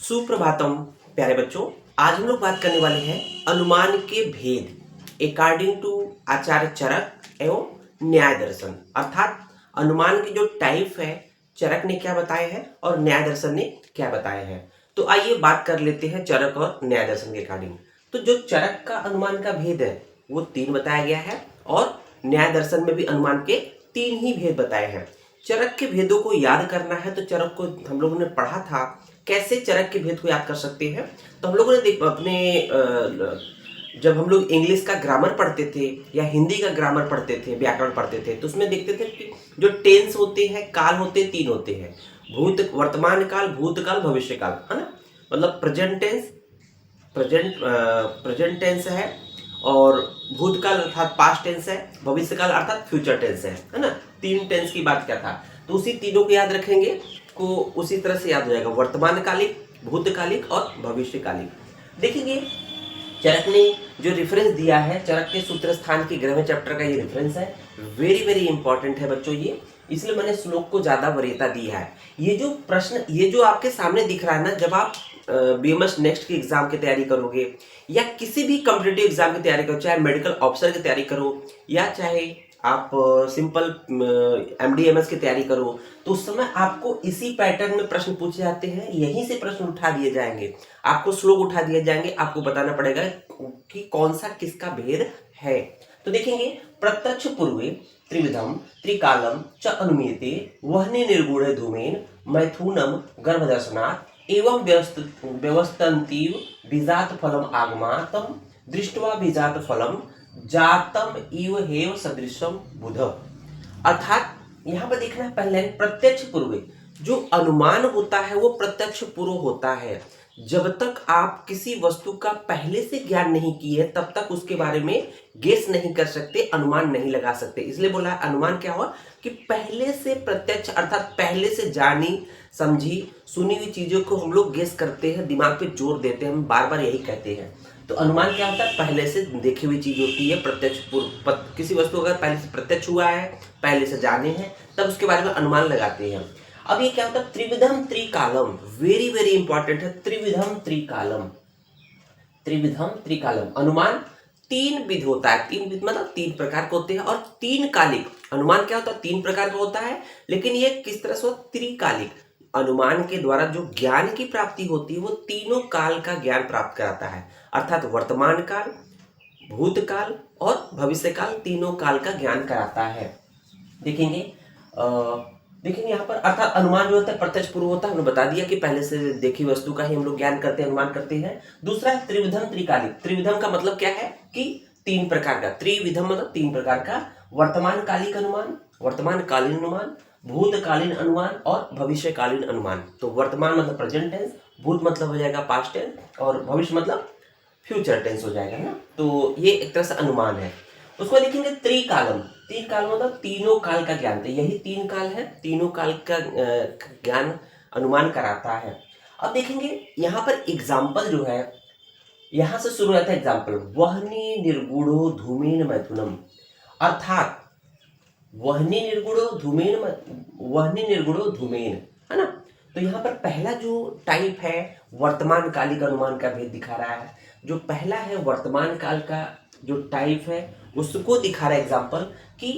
सुप्रभातम प्यारे बच्चों। आज हम लोग बात करने वाले हैं अनुमान के भेद अकॉर्डिंग टू आचार्य चरक एवं न्याय दर्शन। अर्थात अनुमान के जो टाइप है चरक ने क्या बताए हैं और न्याय दर्शन ने क्या बताए हैं। तो आइए बात कर लेते हैं चरक और न्याय दर्शन के अकॉर्डिंग। तो जो चरक का अनुमान का भेद है वो 3 बताया गया है और न्याय दर्शन में भी अनुमान के 3 ही भेद बताए हैं। चरक के भेदों को याद करना है तो चरक को हम लोगों ने पढ़ा था, कैसे चरक के भेद को याद कर सकते हैं। तो हम लोगों ने जब हम लोग इंग्लिश का ग्रामर पढ़ते थे या हिंदी का ग्रामर पढ़ते थे, व्याकरण पढ़ते थे, तो उसमें देखते थे कि जो टेंस होते हैं, काल होते हैं, 3 होते हैं। वर्तमान काल, भूतकाल, भविष्य काल, है ना। मतलब प्रेजेंट टेंस है और भूतकाल अर्थात पास्ट टेंस है, भविष्य काल अर्थात फ्यूचर टेंस है ना। 3 टेंस की बात क्या था, तो उसी तीनों को याद रखेंगे को उसी तरह से याद हो जाएगा, वर्तमान कालिक, भूतकालिक और भविष्यकालिक। देखेंगे चरक ने जो रेफरेंस दिया है, चरक के सूत्र स्थान की ग्रह चैप्टर का ये रेफरेंस है, वेरी वेरी इंपॉर्टेंट है बच्चों ये, इसलिए मैंने श्लोक को ज्यादा वरीयता दी है। ये जो प्रश्न, ये जो आपके सामने दिख रहा है ना, जब आप बीएमएस नेक्स्ट की एग्जाम की तैयारी करोगे या किसी भी कॉम्पिटिटिव एग्जाम की तैयारी करो, चाहे मेडिकल ऑफिसर की तैयारी करो या चाहे आप सिंपल एमडीएमएस की तैयारी करो, तो उस समय आपको इसी पैटर्न में प्रश्न पूछे जाते हैं, यहीं से प्रश्न उठा दिए जाएंगे, आपको श्लोक उठा दिए जाएंगे, आपको बताना पड़ेगा कि कौन सा किसका भेद है। तो देखेंगे, प्रत्यक्ष पूर्वे त्रिविधम त्रिकालम च अनुमीयते वह्नि निर्गुणे धूमेन मैथुनम गर्भदर्शनात् एवं व्यवस्थन्तीव बीजात फलम आगमातम दृष्ट्वा बीजात फलम जातम इव हेव सदृशम बुध। अर्थात यहाँ पर देखना है पहले प्रत्यक्ष पूर्व, जो अनुमान होता है वो प्रत्यक्ष पूर्व होता है। जब तक आप किसी वस्तु का पहले से ज्ञान नहीं किए तब तक उसके बारे में गेस नहीं कर सकते, अनुमान नहीं लगा सकते। इसलिए बोला अनुमान क्या हुआ कि पहले से प्रत्यक्ष अर्थात पहले से जानी समझी सुनी हुई चीजों को हम लोग गेस करते हैं, दिमाग पे जोर देते हैं, हम बार बार यही कहते हैं। तो अनुमान क्या होता है, पहले से देखी हुई चीज होती है। प्रत्यक्ष किसी वस्तु अगर पहले से प्रत्यक्ष हुआ है, पहले से जाने हैं, तब उसके बारे में अनुमान लगाते हैं। अब ये क्या होता है, त्रिविधम त्रिकालम, वेरी वेरी इंपॉर्टेंट है। त्रिविधम त्रिकालम, त्रिविधम त्रिकालम, अनुमान 3 विध होता है। 3 विध मतलब 3 प्रकार के होते हैं। और 3 कालिक अनुमान क्या होता है, 3 प्रकार का होता है, लेकिन ये किस तरह से त्रिकालिक, अनुमान के द्वारा जो ज्ञान की प्राप्ति होती है वो तीनों काल का ज्ञान प्राप्त कराता है। अर्थात वर्तमान काल, भूतकाल और भविष्य काल, तीनों काल का ज्ञान कराता है। देखेंगे यहाँ पर अर्थात अनुमान जो होता है प्रत्यक्ष पूर्व होता है, हमने बता दिया कि पहले से देखी वस्तु का ही हम लोग ज्ञान करते हैं, अनुमान करते हैं। दूसरा है त्रिविधम त्रिकालिक। त्रिविधम का मतलब क्या है कि 3 प्रकार का, त्रिविधम मतलब 3 प्रकार का, वर्तमान कालिक अनुमान, वर्तमान कालीन अनुमान, भूतकालीन अनुमान और भविष्यकालीन अनुमान। तो वर्तमान मतलब प्रेजेंट टेंस, भूत मतलब हो जाएगा पास्ट टेंस और भविष्य मतलब फ्यूचर टेंस हो जाएगा ना। तो ये एक तरह से अनुमान है। उसको देखेंगे त्रिकालम। त्रिकाल मतलब तीनों काल का ज्ञान, तो यही 3 काल है, तीनों काल का ज्ञान अनुमान कराता है। अब देखेंगे यहाँ पर एग्जाम्पल जो है, यहां से शुरू होता है एग्जाम्पल, वह्नि निर्गुणो धूमेन मैथुनम। अर्थात वह्नि निर्गुणो धूमेन, है ना। तो यहाँ पर पहला जो टाइप है वर्तमान कालिक अनुमान का भेद दिखा रहा है। जो पहला है वर्तमान काल का जो टाइप है उसको दिखा रहा है एग्जाम्पल कि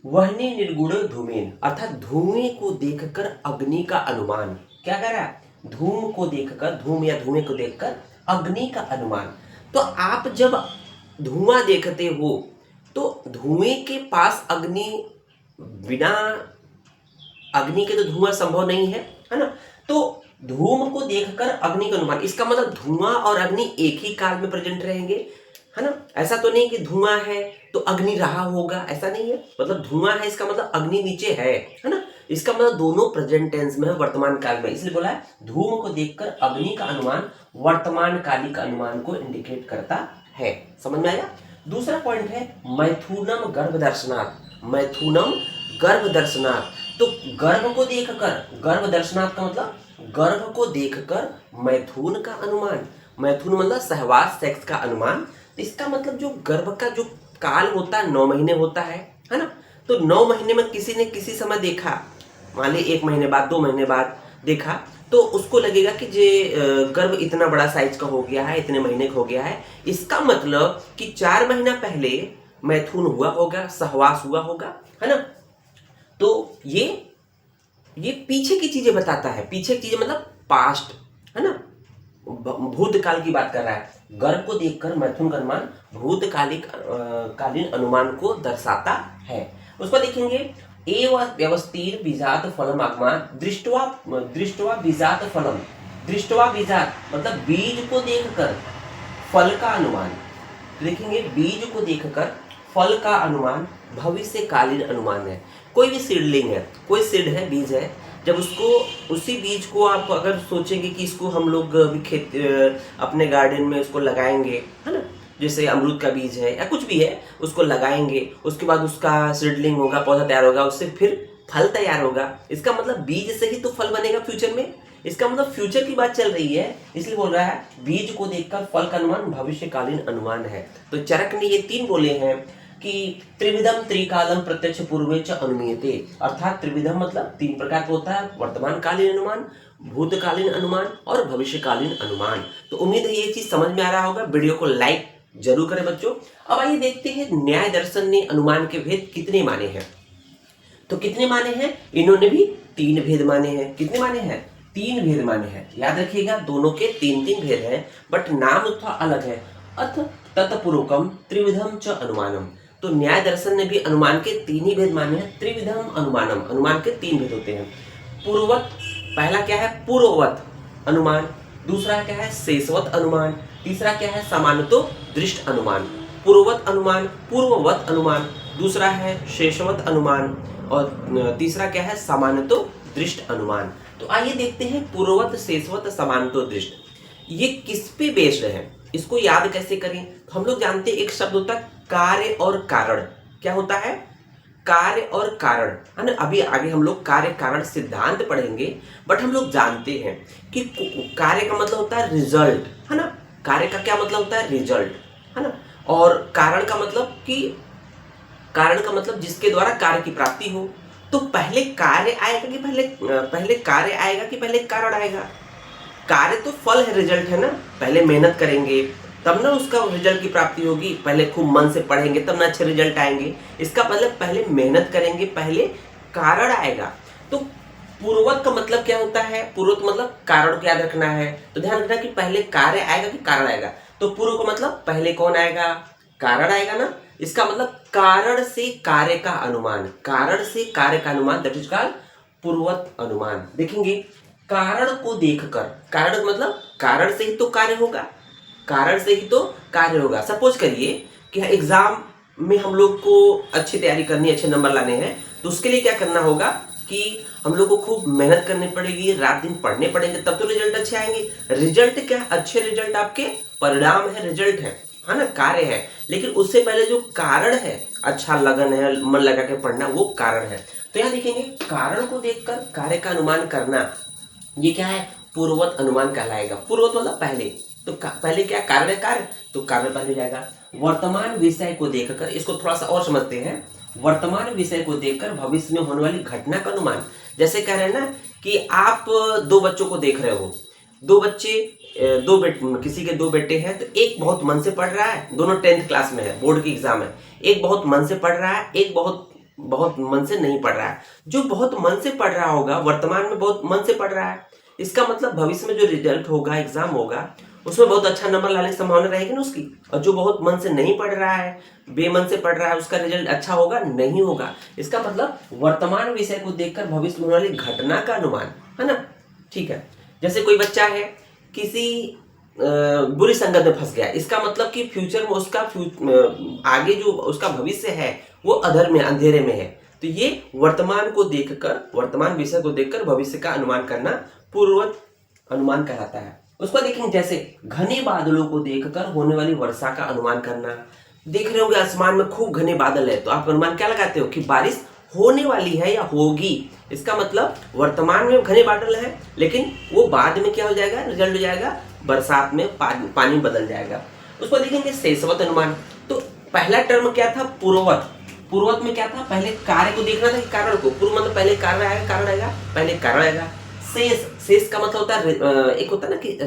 वह्नि निर्गुण धूमेन, अर्थात धुएं को देखकर अग्नि का अनुमान। क्या कर रहा है, धूम को देखकर, धूम या धुएं को देखकर अग्नि का अनुमान। तो आप जब धुआं देखते हो तो धुएं के पास अग्नि, बिना अग्नि के तो धुआं संभव नहीं है ना। तो धूम को देखकर अग्नि का अनुमान, इसका मतलब धुआं और अग्नि एक ही काल में प्रेजेंट रहेंगे, है ना। ऐसा तो नहीं कि धुआं है तो अग्नि रहा होगा, ऐसा नहीं है। मतलब धुआं है इसका मतलब अग्नि नीचे है ना। इसका मतलब दोनों प्रेजेंट टेंस में है वर्तमान काल में, इसलिए बोला है धूम को देखकर अग्नि का अनुमान वर्तमान कालिक अनुमान को इंडिकेट करता है। समझ में आया। दूसरा पॉइंट है मैथुनम गर्भदर्शनात्। मैथुनम गर्भदर्शनात्, तो गर्भ को देखकर, गर्भदर्शनात् का मतलब गर्भ को देखकर मैथुन का अनुमान। मैथुन मतलब सहवास, सेक्स का अनुमान। तो इसका मतलब जो गर्भ का जो काल होता है 9 महीने होता है ना। तो 9 महीने में किसी ने किसी समय देखा, मान ली 1 महीने बाद, 2 महीने बाद देखा, तो उसको लगेगा कि जे गर्भ इतना बड़ा साइज का हो गया है, इतने महीने का हो गया है, इसका मतलब कि 4 महीना पहले मैथुन हुआ होगा, सहवास हुआ होगा, है ना। तो ये पीछे की चीजें बताता है, पीछे की चीजें मतलब पास्ट, है ना, भूतकाल की बात कर रहा है। गर्भ को देखकर मैथुन का अनुमान कालीन अनुमान को दर्शाता है। उसको देखेंगे, एव व्यवस्थित बीजात फलम आगमा दृष्टवा बीजात फलम, दृष्टवा बीजात मतलब बीज को देखकर फल का अनुमान। देखेंगे बीज को देखकर फल का अनुमान भविष्यकालीन अनुमान है। कोई भी सीडलिंग है, कोई सीड है, बीज है, जब उसको उसी बीज को आप अगर सोचेंगे कि इसको हम लोग भी अपने गार्डन में उसको लगाएंगे, है ना, जैसे अमरूद का बीज है या कुछ भी है, उसको लगाएंगे, उसके बाद उसका सीडलिंग होगा, पौधा तैयार होगा, उससे फिर फल तैयार होगा। इसका मतलब बीज से ही तो फल बनेगा फ्यूचर में। इसका मतलब फ्यूचर की बात चल रही है, इसलिए बोल रहा है बीज को देखकर फल का अनुमान भविष्यकालीन अनुमान है। तो चरक ने ये 3 बोले हैं कि त्रिविधम त्रिकालम प्रत्यक्ष पूर्वे च अनुमीयते, अर्थात त्रिविधम मतलब 3 प्रकार का होता है, वर्तमान कालीन अनुमान, भूतकालीन अनुमान और भविष्यकालीन अनुमान। तो उम्मीद है ये चीज समझ में आ रहा होगा। वीडियो को लाइक जरूर करें बच्चों। अब आइए देखते हैं न्याय दर्शन ने अनुमान के भेद कितने माने हैं। तो कितने माने हैं? इन्होंने भी 3 भेद माने हैं। कितने माने हैं? 3 भेद माने हैं। याद रखिएगा दोनों के 3-3 भेद हैं, बट नाम थोड़ा अलग है। अथ तत्पूर्वकम त्रिविधम च अनुमानम। तो न्याय दर्शन ने भी अनुमान के 3 ही भेद माने हैं। त्रिविधम अनुमानम, अनुमान के 3 भेद होते हैं। पूर्ववत, पहला क्या है? पूर्ववत अनुमान, दूसरा क्या है? शेषवत अनुमान, तीसरा क्या है? सामान्यतो दृष्ट अनुमान। पूर्ववत अनुमान, पूर्ववत अनुमान, दूसरा है शेषवत अनुमान और तीसरा क्या है? सामान्यतो दृष्ट अनुमान। तो आइए देखते हैं पूर्ववत, शेषवत, सामान्यतो दृष्ट ये किस पे बेस्ड है, इसको याद कैसे करें। तो हम लोग जानते हैं एक शब्द होता है कार्य और कारण। क्या होता है? कार्य और कारण, है ना। अभी आगे हम लोग कार्य कारण सिद्धांत पढ़ेंगे, बट हम लोग जानते हैं कि कार्य का मतलब होता है रिजल्ट, है ना। कार्य का क्या मतलब होता है? रिजल्ट, है ना। और कारण का मतलब कि कारण का मतलब जिसके द्वारा कार्य की प्राप्ति हो। तो पहले कार्य आएगा कि पहले कार्य आएगा कि पहले कारण आएगा? कार्य तो फल है, रिजल्ट है ना। पहले मेहनत करेंगे तब ना उसका रिजल्ट की प्राप्ति होगी। पहले खूब मन से पढ़ेंगे तब ना अच्छे रिजल्ट आएंगे। इसका मतलब पहले मेहनत करेंगे, पहले कारण आएगा। तो पूर्ववत का मतलब क्या होता है? पूर्ववत मतलब कारण को याद रखना है। तो ध्यान रखना कि पहले कार्य आएगा कि कारण आएगा। तो पूर्व का मतलब पहले कौन आएगा? कारण आएगा ना। इसका मतलब कारण से कार्य का अनुमान, कारण से कार्य का अनुमान, दैट इज कॉल्ड पूर्ववत अनुमान। देखेंगे कारण को देखकर, कारण मतलब कारण से ही तो कार्य होगा, कारण से ही तो कार्य होगा। सपोज करिए कि एग्जाम में हम लोग को अच्छी तैयारी करनी, अच्छे नंबर लाने हैं, तो उसके लिए क्या करना होगा कि हम लोग को खूब मेहनत करनी पड़ेगी, रात दिन पढ़ने पड़ेंगे, तब तो रिजल्ट अच्छे आएंगे। रिजल्ट क्या? अच्छे रिजल्ट आपके परिणाम है, रिजल्ट है ना, कार्य है। लेकिन उससे पहले जो कारण है, अच्छा लगन है, मन लगा के पढ़ना, वो कारण है। तो यहाँ देखेंगे कारण को देखकर कार्य का अनुमान करना, ये क्या है? पूर्ववत अनुमान कहलाएगा। पूर्ववत मतलब पहले, तो पहले क्या? कारण है, कार्य, तो कारण पहले जाएगा। वर्तमान विषय को देखकर, इसको थोड़ा सा और समझते हैं। वर्तमान विषय को देखकर भविष्य में होने वाली घटना का अनुमान। जैसे कह रहे हैं ना कि आप 2 बच्चों को देख रहे हो, 2 बच्चे, किसी के 2 बेटे हैं, तो एक बहुत मन से पढ़ रहा है, दोनों 10th क्लास में है, बोर्ड की एग्जाम है। एक बहुत मन से पढ़ रहा है, एक बहुत मन से नहीं पढ़ रहा है। जो बहुत मन से पढ़ रहा होगा, वर्तमान में बहुत मन से पढ़ रहा है, इसका मतलब भविष्य में जो रिजल्ट होगा, एग्जाम होगा, उसमें बहुत अच्छा नंबर लाने की संभावना रहेगी ना उसकी। और जो बहुत मन से नहीं पढ़ रहा है, बेमन से पढ़ रहा है, उसका रिजल्ट अच्छा होगा? नहीं होगा। इसका मतलब वर्तमान विषय को देखकर भविष्य में होने वाली घटना का अनुमान, है ना। ठीक है, जैसे कोई बच्चा है किसी बुरी संगत में फंस गया, इसका मतलब कि फ्यूचर में उसका आगे जो उसका भविष्य है वो अधर में, अंधेरे में है। तो ये वर्तमान को देखकर, वर्तमान विषय को देखकर भविष्य का अनुमान करना पूर्ववत अनुमान कहलाता है। उसको देखेंगे जैसे घने बादलों को देखकर होने वाली वर्षा का अनुमान करना। देख रहे होंगे आसमान में खूब घने बादल है, तो आप अनुमान क्या लगाते हो कि बारिश होने वाली है या होगी। इसका मतलब वर्तमान में घने बादल है, लेकिन वो बाद में क्या हो जाएगा? रिजल्ट हो जाएगा, बरसात में पानी बदल जाएगा। उसको देखेंगे शेषवत अनुमान। तो पहला टर्म क्या था? पूर्ववत। पूर्ववत में क्या था? पहले कार्य को देखना था कि कारण को। पूर्व मतलब पहले कार्य आएगा, कारण आएगा, पहले कारण आएगा। शेष, शेष का मतलब होता है एक होता है ना कि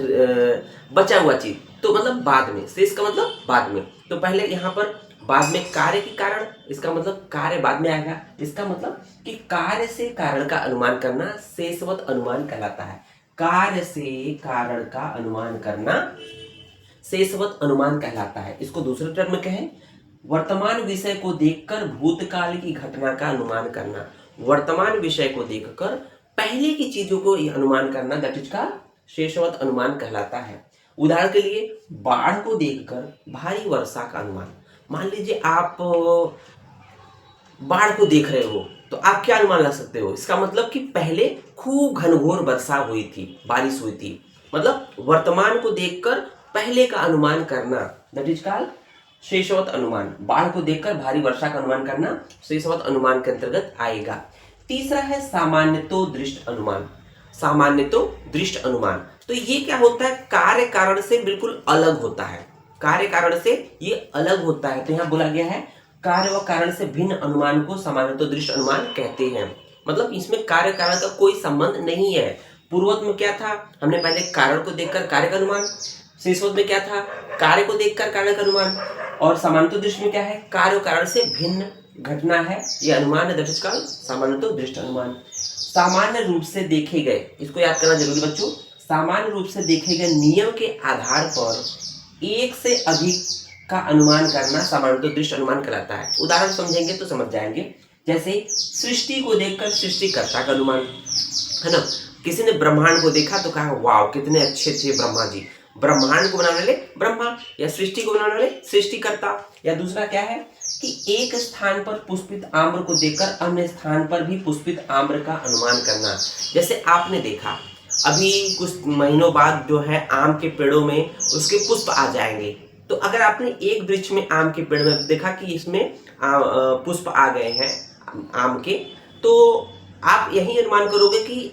बचा हुआ चीज, तो मतलब बाद में, शेष का मतलब बाद में। तो पहले यहाँ पर बाद में कार्य के कारण, इसका मतलब कार्य बाद में आएगा। इसका मतलब कि कार्य से कारण का अनुमान करना शेषवत अनुमान कहलाता है। कार्य से कारण का अनुमान करना शेषवत अनुमान कहलाता है। इसको दूसरे टर्म में कहें, वर्तमान विषय को देखकर भूतकाल की घटना का अनुमान करना। वर्तमान विषय को देखकर पहले की चीजों को अनुमान करना, दैट इज का शेषवत अनुमान कहलाता है। उदाहरण के लिए बाढ़ को देखकर भारी वर्षा का अनुमान। मान लीजिए आप बाढ़ को देख रहे हो, तो आप क्या अनुमान लगा सकते हो? इसका मतलब कि पहले खूब घनघोर वर्षा हुई थी, बारिश हुई थी। मतलब वर्तमान को देखकर पहले का अनुमान करना, दैट इज कॉल्ड शेषवत अनुमान। बाढ़ को देखकर भारी वर्षा का अनुमान करना शेषवत अनुमान के अंतर्गत आएगा। तीसरा है सामान्यतो दृष्ट अनुमान। सामान्यतो दृष्ट अनुमान, तो ये क्या होता है? कार्य कारण से बिल्कुल अलग होता है। कार्य कारण से ये अलग होता है। तो यहाँ बोला गया है कार्य व कारण से भिन्न अनुमान को सामान्यतो दृष्ट अनुमान कहते हैं। मतलब इसमें कार्य कारण का कोई संबंध नहीं है। पूर्वोक्त में क्या था? हमने पहले कारण को देखकर कार्य का अनुमान, शेषोक्त में क्या था? कार्य को देखकर कार्य का अनुमान, और सामान्यतो दृष्टि में क्या है? कार्य कारण से भिन्न घटना है, ये अनुमान है, दैट इज कॉल्ड सामान्यतो दृष्ट अनुमान। सामान्य रूप से देखे गए, इसको याद करना जरूरी बच्चों, सामान्य रूप से देखे गए नियम के आधार पर एक से अधिक का अनुमान करना सामान्यतो दृष्ट अनुमान कहलाता है। उदाहरण समझेंगे तो समझ जाएंगे। जैसे सृष्टि को देखकर सृष्टिकर्ता का अनुमान, है ना। किसी ने ब्रह्मांड को देखा तो कहा वाह कितने अच्छे थे ब्रह्मा जी। ब्रह्मांड को बनाने वाले ब्रह्मा, या सृष्टि को बनाने वाले सृष्टिकर्ता। या दूसरा क्या है कि एक स्थान पर पुष्पित आम्र को देखकर अन्य स्थान पर भी पुष्पित आम्र का अनुमान करना। जैसे आपने देखा अभी कुछ महीनों बाद जो है आम के पेड़ों में उसके पुष्प आ जाएंगे। तो अगर आपने एक वृक्ष में आम के पेड़ में देखा कि इसमें पुष्प आ गए हैं आम के, तो आप यही अनुमान करोगे कि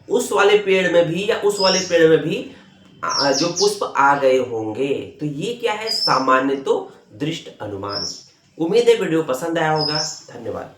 उस वाले पेड़ में भी या उस वाले पेड़ में भी जो पुष्प आ गए होंगे। तो ये क्या है? सामान्यतो दृष्ट अनुमान। उम्मीद है वीडियो पसंद आया होगा। धन्यवाद।